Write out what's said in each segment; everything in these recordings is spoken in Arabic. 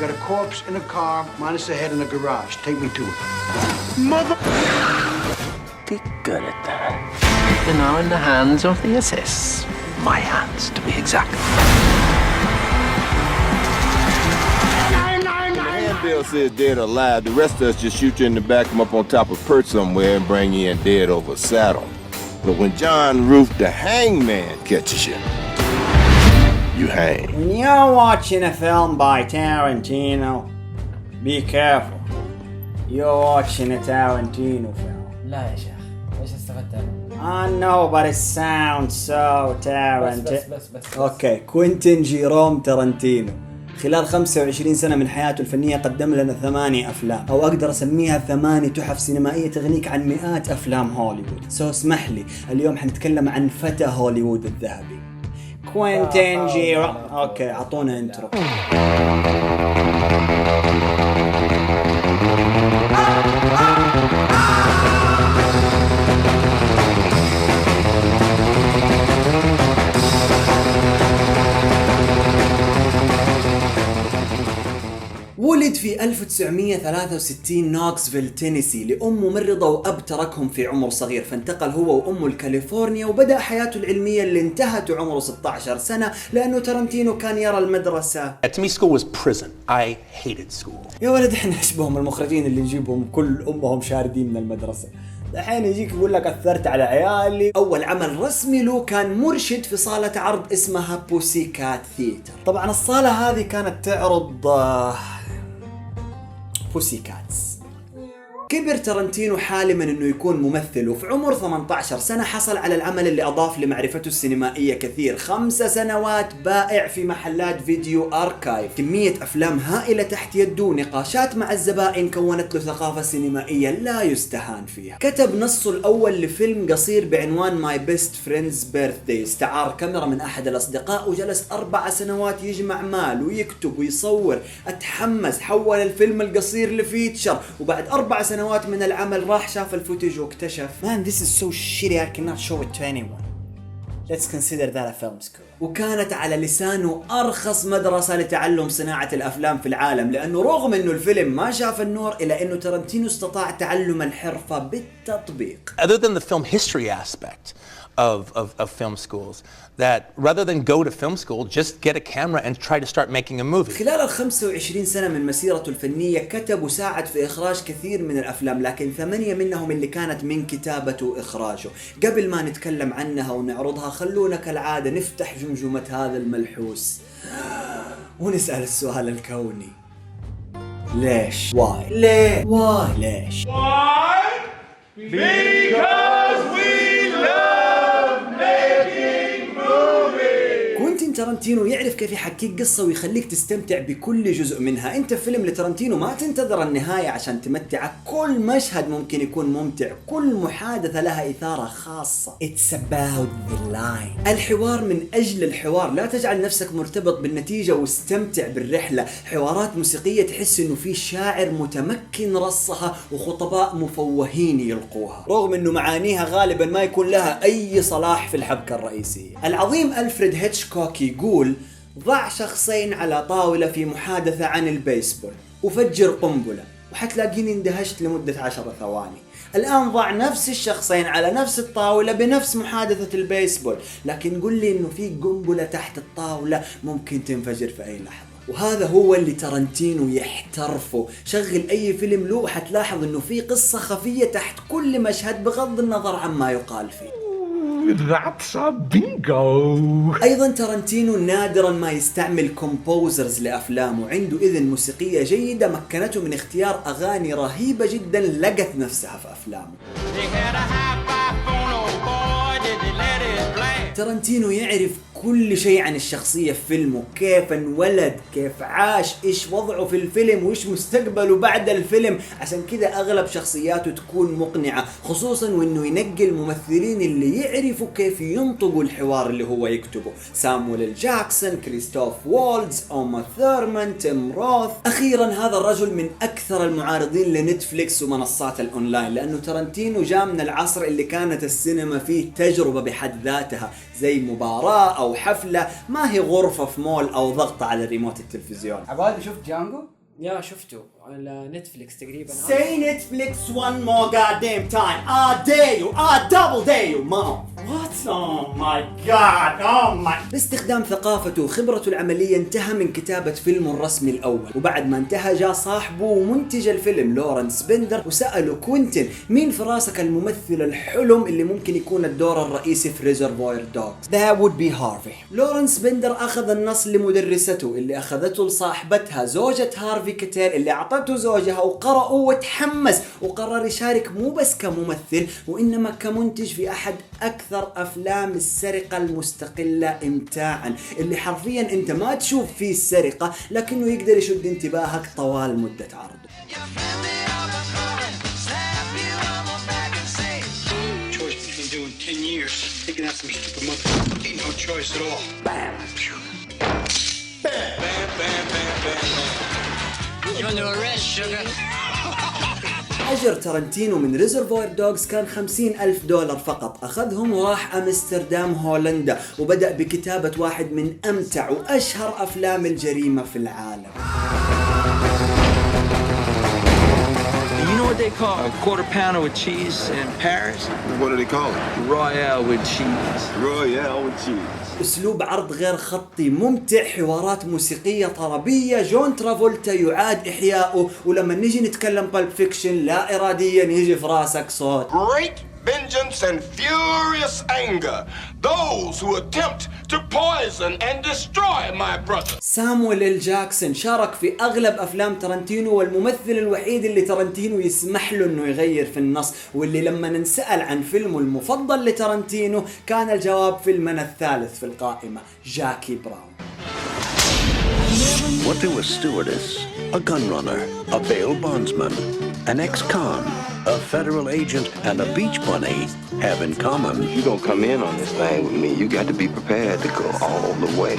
got a corpse in a car, minus the head in the garage. Take me to it. Mother... Be good at that. You're now in the hands of the SS. My hands, to be exact. Bill says dead or alive, the rest of us just shoot you in the back, come up on top of perch somewhere and bring you in dead over saddle. But when John Roof, the hangman, catches you, you hang. When you're watching a film by Tarantino, be careful. You're watching a Tarantino film. لا يا شيخ، ايش استفدت انا؟ I know, but it sounds so Tarantino. بس. اوكي، كوينتين جيروم تارانتينو خلال 25 سنة من حياته الفنية قدم لنا 8 أفلام، أو أقدر أسميها 8 تحف سينمائية تغنيك عن مئات أفلام هوليوود. اسمح لي، اليوم حنتكلم عن فتى هوليوود الذهبي كوينتين جيروم. أوكي، عطونا انترو. ولد في 1963 نوكسفيل تينيسي لأم ممرضة وأب تركهم في عمر صغير، فانتقل هو وأمه لكاليفورنيا وبدأ حياته العلمية اللي انتهت عمره 16 سنة لأنه تارانتينو كان يرى المدرسة. To me school was prison. I hated school. يا ولد احنا نشبههم المخرجين اللي نجيبهم كل أمهم شاردين من المدرسة. الحين يجيك يقول لك أثرت على عيالي. أول عمل رسمي له كان مرشد في صالة عرض اسمها بوسيكات ثيتر. طبعا الصالة هذه كانت تعرض بوسيكاتس. كبر تارانتينو حالما انه يكون ممثل، وفي عمر 18 سنة حصل على العمل اللي اضاف لمعرفته السينمائية كثير. 5 سنوات بائع في محلات فيديو اركايف، كمية افلام هائلة تحت يده ونقاشات مع الزبائن كونت له ثقافة سينمائية لا يستهان فيها. كتب نصه الاول لفيلم قصير بعنوان ماي بيست فريندز بيرثداي، استعار كاميرا من احد الاصدقاء وجلس 4 سنوات يجمع مال ويكتب ويصور. اتحمس، حول الفيلم القصير لفيتشر، وبعد 4 سنوات من العمل راح شاف الفوتج واكتشف Man, this is so shitty, I cannot show it to anyone. Let's consider that a film school. وكانت على لسانه أرخص مدرسة لتعلم صناعة الأفلام في العالم، لأنه رغم أنه الفيلم ما شاف النور إلا أنه تارانتينو استطاع تعلم الحرفة بالتطبيق. Other than the film history aspect of film schools, that rather than go to film school, just get a camera and try to start making a movie. خلال 25 سنة من مسيرته الفنية كتب وساعد في إخراج كثير من الأفلام، لكن 8 منهم اللي كانت من كتابته وإخراجه. قبل ما نتكلم عنها ونعرضها خلونا كالعادة نفتح جمجمة هذا الملحوس ونسأل السؤال الكوني: ليش؟ Why؟ ليه؟ Why؟ ليش؟ Why? Because we love making movies. كوينتين تارانتينو يعرف كيف يحكيك قصة ويخليك تستمتع بكل جزء منها. انت في فيلم لتارانتينو ما تنتظر النهاية عشان تمتعك، كل مشهد ممكن يكون ممتع، كل محادثة لها إثارة خاصة. It's about the line. الحوار من أجل الحوار، لا تجعل نفسك مرتبط بالنتيجة واستمتع بالرحلة. حوارات موسيقية تحس انه في شاعر متمكن رصها وخطباء مفوهين يلقوها، رغم انه معانيها غالبا ما يكون لها اي صلاح في الحبكة الرئيسية. العظيم ألفريد هيتشكوك يقول: ضع شخصين على طاولة في محادثة عن البيسبول وفجر قنبلة وحتلاقيني اندهشت لمدة 10 ثواني. الآن ضع نفس الشخصين على نفس الطاولة بنفس محادثة البيسبول، لكن قل لي انه في قنبلة تحت الطاولة ممكن تنفجر في اي لحظة. وهذا هو اللي تارانتينو يحترفه. شغل اي فيلم له حتلاحظ انه في قصة خفية تحت كل مشهد بغض النظر عما يقال فيه. That's a bingo. ايضا تارانتينو نادرا ما يستعمل كومبوزرز لافلامه، عنده اذن موسيقية جيدة مكنته من اختيار اغاني رهيبة جدا لقت نفسها في افلامه. تارانتينو يعرف كل شيء عن الشخصية في فيلمه، كيف انولد، كيف عاش، ايش وضعه في الفيلم وايش مستقبله بعد الفيلم. عشان كذا اغلب شخصياته تكون مقنعة، خصوصا وانه ينقي الممثلين اللي يعرفوا كيف ينطقوا الحوار اللي هو يكتبه. سامويل جاكسون، كريستوف وولدز، اوما ثيرمان، تيم روث. اخيرا هذا الرجل من اكثر المعارضين لنتفليكس ومنصات الاونلاين، لانه تارانتينو جاء من العصر اللي كانت السينما فيه تجربة بحد ذاتها، زي مباراة او أو حفلة، ما هي غرفة في مول أو ضغط على ريموت التلفزيون. عبادي شفت جانجو؟ يا شفته على نتفليكس تقريبا. Say Netflix one more goddamn time. I dare you. I double dare you, mom. What? Oh my god. Oh my. باستخدام ثقافته وخبرته العملية انتهى من كتابة فيلمه الرسمي الأول، وبعد ما انتهى جاء صاحبه ومنتج الفيلم لورنس بندر وسأله كوينتين مين في راسك الممثل الحلم اللي ممكن يكون الدور الرئيسي في ريزرفوير دوغز. That would be Harvey. لورنس بندر أخذ النص لمدرسته اللي أخذته لصاحبتها زوجة هارفي كيتيل اللي أعطته زوجها، وقرأوا وتحمس وقرر يشارك مو بس كممثل وإنما كمنتج في أحد أكثر أفلام السرقة المستقلة إمتاعا، اللي حرفيا أنت ما تشوف فيه السرقة لكنه يقدر يشد انتباهك طوال مدة عرضه. أجر تارنتينو من ريزرفوير دوغز كان $50,000 فقط، أخذهم وراح أمستردام هولندا وبدأ بكتابة واحد من أمتع وأشهر أفلام الجريمة في العالم. You know what they call a quarter pounder with cheese in Paris? What do they call it? Royale with cheese. Royale with cheese. أسلوب عرض غير خطي ممتع، حوارات موسيقية طربية، جون ترافولتا يعاد إحياؤه، ولما نيجي نتكلم بالب فيكشن لا إراديا يجي في راسك صوت Great vengeance and furious anger, those who attempt to poison and destroy my brother. سامويل إل جاكسون شارك في أغلب أفلام تارنتينو، والممثل الوحيد اللي تارنتينو يسمح له إنه يغير في النص، واللي لما نسأل عن فيلمه المفضل لتارنتينو كان الجواب فيلمنا الثالث في القائمة، جاكي براون. What do a stewardess, a gun runner, a bail bondsman, an ex-con, a federal agent, and a beach bunny have in common? You gonna come in on this thing with me, you got to be prepared to go all the way.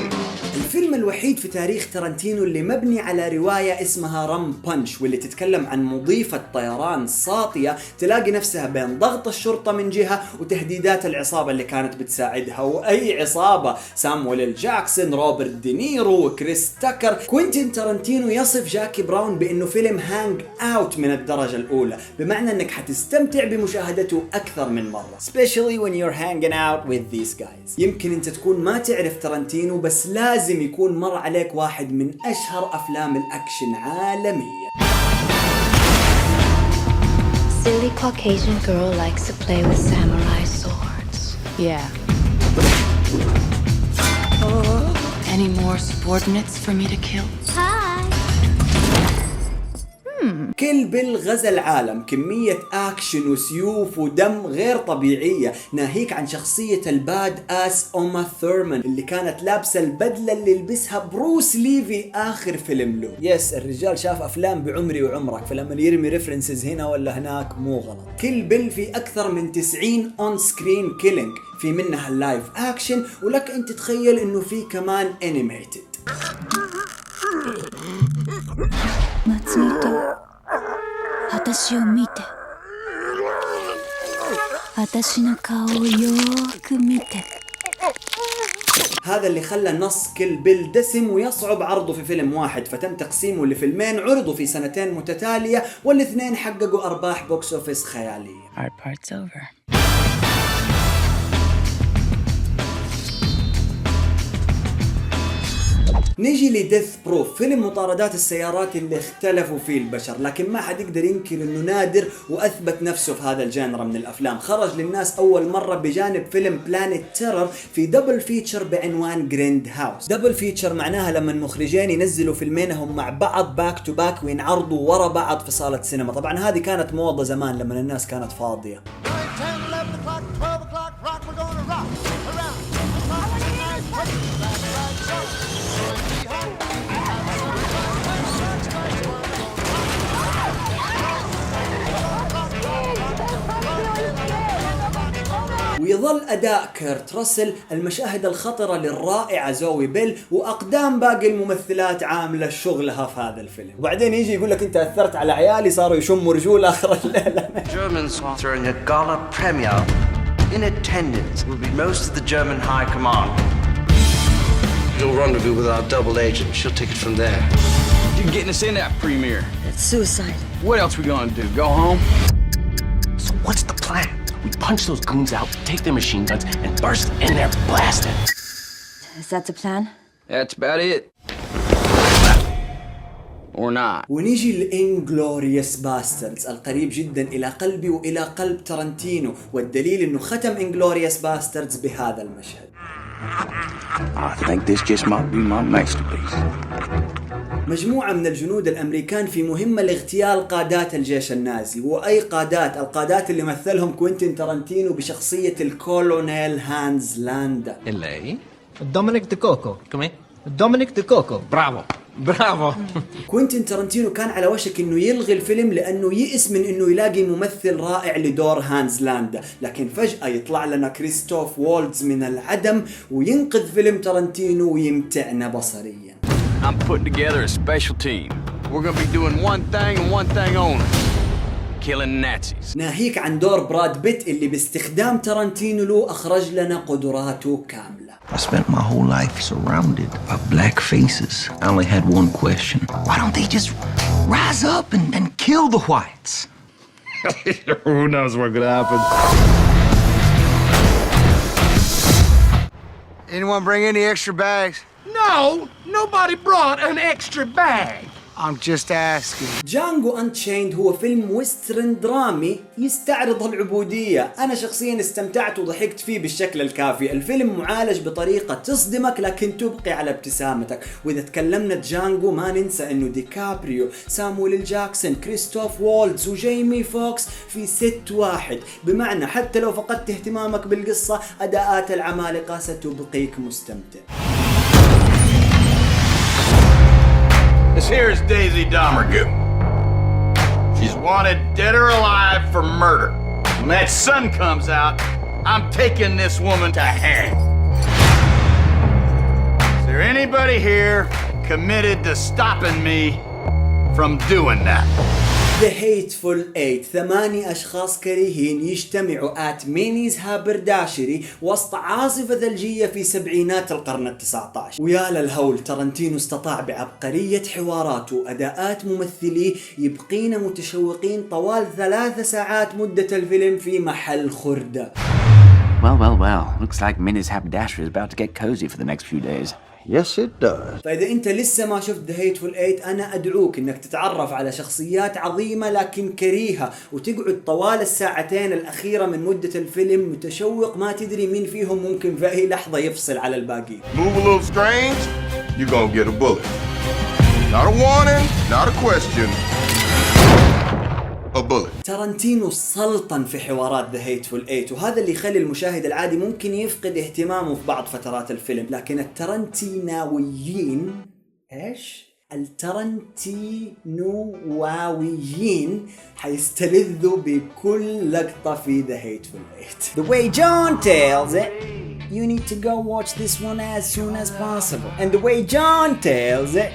الفيلم الوحيد في تاريخ تارنتينو اللي مبني على رواية اسمها رام بانش، واللي تتكلم عن مضيفة طيران ساطية تلاقي نفسها بين ضغط الشرطة من جهة وتهديدات العصابة اللي كانت بتساعدها، وأي عصابة، سامويل إل جاكسون، روبرت دينيرو، وكريس تاكر. كوينتين تارنتينو يصف جاكي براون بأنه فيلم هانج أوت من الدرجة الأولى، بمعنى أنك حتستمتع بمشاهدته أكثر من مرة، especially when you're hanging out with these guys. يمكن أنت تكون ما تعرف تارنتينو، بس لازم يكون مر عليك واحد من أشهر أفلام الأكشن عالميا. Silly Caucasian girl likes to play with samurai swords. Yeah. Any more subordinates for me to kill? Hi. كيل بيل غزا العالم، كمية أكشن وسيوف ودم غير طبيعية، ناهيك عن شخصية الباد آس أوما ثورمان اللي كانت لابسة البدلة اللي لبسها بروس لي في آخر فيلم له. يس، الرجال شاف أفلام بعمري وعمرك، فلما يرمي ريفرنسز هنا ولا هناك مو غلط. كيل بيل في أكثر من 90 أون سكرين كيلينج، في منها اللايف أكشن، ولك أنت تتخيل إنه في كمان أنيميتد. 松本、私を見て。私の顔をよーく見て。 هذا اللي خلى نص كيل بيل دسم ويصعب عرضه في فيلم واحد، فتم تقسيمه لفيلمين عرضوا في سنتين متتالية، والاثنين حققوا أرباح بوكس أوفيس خيالية. Our part's over. نيجي لديث بروف، فيلم مطاردات السيارات اللي اختلفوا فيه البشر، لكن ما حد يقدر ينكر انه نادر واثبت نفسه في هذا الجانرا من الافلام. خرج للناس اول مرة بجانب فيلم بلانيت تيرر في دبل فيتشر بعنوان جريند هاوس. دبل فيتشر معناها لما المخرجين ينزلوا فيلمينهم مع بعض باك تو باك وينعرضوا ورا بعض في صالة سينما. طبعا هذه كانت موضة زمان لما الناس كانت فاضية. ويظل أداء كيرت راسل، المشاهد الخطرة للرائعة زوي بيل، وأقدام باقي الممثلات عاملة شغلها في هذا الفيلم. وبعدين يجي يقول لك أنت أثرت على عيالي صاروا يشموا رجول آخر الليلة. Germans during a gala premiere. In attendance will be most of the German High Command. do a rendezvous with our double agent. She'll take it from there. You're getting us in that premiere. It's suicide. What else we gonna do? Go home? So what's the plan? We punch those goons out, take their machine guns, and burst in there blasting. Is that the plan? That's about it. Or not. ونيجي لإنجلوريوس باستردز القريب جدا إلى قلبي وإلى قلب ترنتينو، والدليل إنه ختم إنجلوريوس باستردز بهذا المشهد. I think this just might be my masterpiece. مجموعة من الجنود الأمريكان في مهمة لاغتيال قادات الجيش النازي، وأي قادات؟ القادات اللي مثلهم كوينتين ترنتينو بشخصية الكولونيل هانز لاندا. اللي دومينيك دي كوكو. كمان دومينيك دي كوكو. برافو برافو. كوينتين ترنتينو كان على وشك انه يلغي الفيلم لانه يئس من انه يلاقي ممثل رائع لدور هانز لاندا، لكن فجأة يطلع لنا كريستوف وولدز من العدم وينقذ فيلم ترنتينو ويمتعنا بصريا. I'm putting together a special team. We're gonna be doing one thing and one thing only. Killing Nazis. ناهيك عن دور براد بيت اللي باستخدام ترنتينو له أخرج لنا قدراته كاملة. I spent my whole life surrounded by black faces. I only had one question. Why don't they just rise up and kill the whites? Who knows what could happen? Anyone bring any extra bags? No, nobody brought an extra bag. I'm just asking. جانجو أنشيند هو فيلم ويسترن درامي يستعرض العبودية. أنا شخصيا استمتعت وضحكت فيه بالشكل الكافي. الفيلم معالج بطريقة تصدمك لكن تبقي على ابتسامتك. وإذا تكلمنا جانجو ما ننسى إنه ديكابريو، سامويل جاكسون، كريستوف وولدز وجيمي فوكس في ست واحد، بمعنى حتى لو فقدت اهتمامك بالقصة أداءات العمالقة ستبقيك مستمتع. This here is Daisy Domergue. She's wanted dead or alive for murder. When that sun comes out, I'm taking this woman to hang. Is there anybody here committed to stopping me from doing that? The Hateful Eight، 8 أشخاص كريهين يجتمعوا آت مينيز هابرداشري وسط عاصفة ثلجية في سبعينات القرن ال19. ويا للهول، ترنتينو استطاع بعبقرية حواراته وأداءات ممثليه يبقينا متشوقين طوال 3 ساعات مدة الفيلم في محل خردة. Well. Looks like Minnie's haberdashery is about to get cozy for the next few days. Yes, it does. فإذا أنت لسه ما شفت The Hateful Eight، أنا أدعوك إنك تتعرف على شخصيات عظيمة لكن كريهة وتقعد طوال الساعتين الأخيرة من مدة الفيلم متشوق ما تدري مين فيهم ممكن في أي لحظة يفصل على الباقي. Move a little strange, you're gonna get a bullet. Not a warning, not a question. A bullet. ترنتينو سلطن في حوارات The Hateful Eight، وهذا اللي يخلي المشاهد العادي ممكن يفقد اهتمامه في بعض فترات الفيلم، لكن الترنتيناويين الترنتينوواويين حيستلذوا بكل لقطة في The Hateful Eight. The way John tells it, you need to go watch this one as soon as possible. And the way John tells it,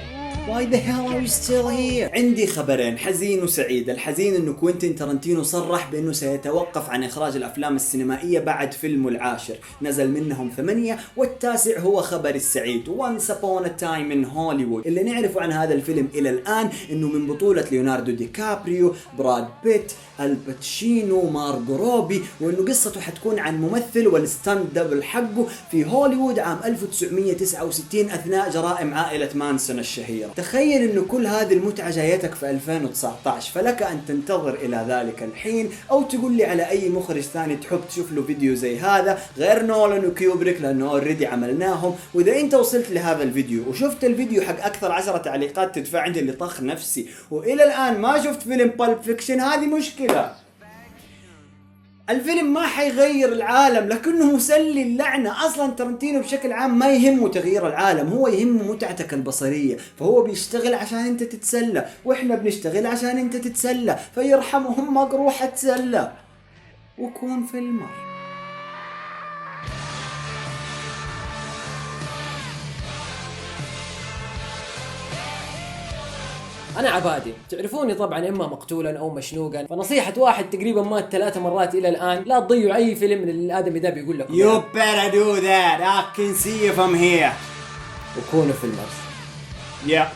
why the hell are you still here? عندي خبرين، حزين وسعيد. الحزين انه كوينتين ترنتينو صرح بانه سيتوقف عن اخراج الافلام السينمائية بعد فيلمه العاشر، نزل منهم 8، والتاسع هو خبر السعيد Once Upon a Time in Hollywood. اللي نعرفه عن هذا الفيلم الى الان انه من بطولة ليوناردو دي كابريو، براد بيت، الباتشينو، مارغو روبي، وانه قصته حتكون عن ممثل والستاند دبل حقه في هوليوود عام 1969 اثناء جرائم عائلة مانسون الشهيرة. تخيل انه كل هذه المتعة جايتك في 2019، فلك ان تنتظر الى ذلك الحين او تقول لي على اي مخرج ثاني تحب تشوف له فيديو زي هذا غير نولان وكيوبريك لانه اوريدي عملناهم. واذا انت وصلت لهذا الفيديو وشفت الفيديو حق اكثر 10 تعليقات تدفع عندي اللي طخ نفسي والى الان ما شفت فيلم بالب فيكشن، هذه مشكلة. الفيلم ما حيغير العالم لكنه مسلي اللعنة. أصلا ترنتينو بشكل عام ما يهمه تغيير العالم، هو يهمه متعتك البصرية، فهو بيشتغل عشان انت تتسلى وإحنا بنشتغل عشان انت تتسلى، فيرحمهم روح اتسلى وكون في المر. أنا عبادي، تعرفوني طبعا إما مقتولا أو مشنوقا، فنصيحة واحد تقريبا مات 3 مرات إلى الآن، لا تضيعوا أي فيلم من الآدمي ده بيقول لكم. You better do that. I can see you from here. وكونوا في المرسى. يا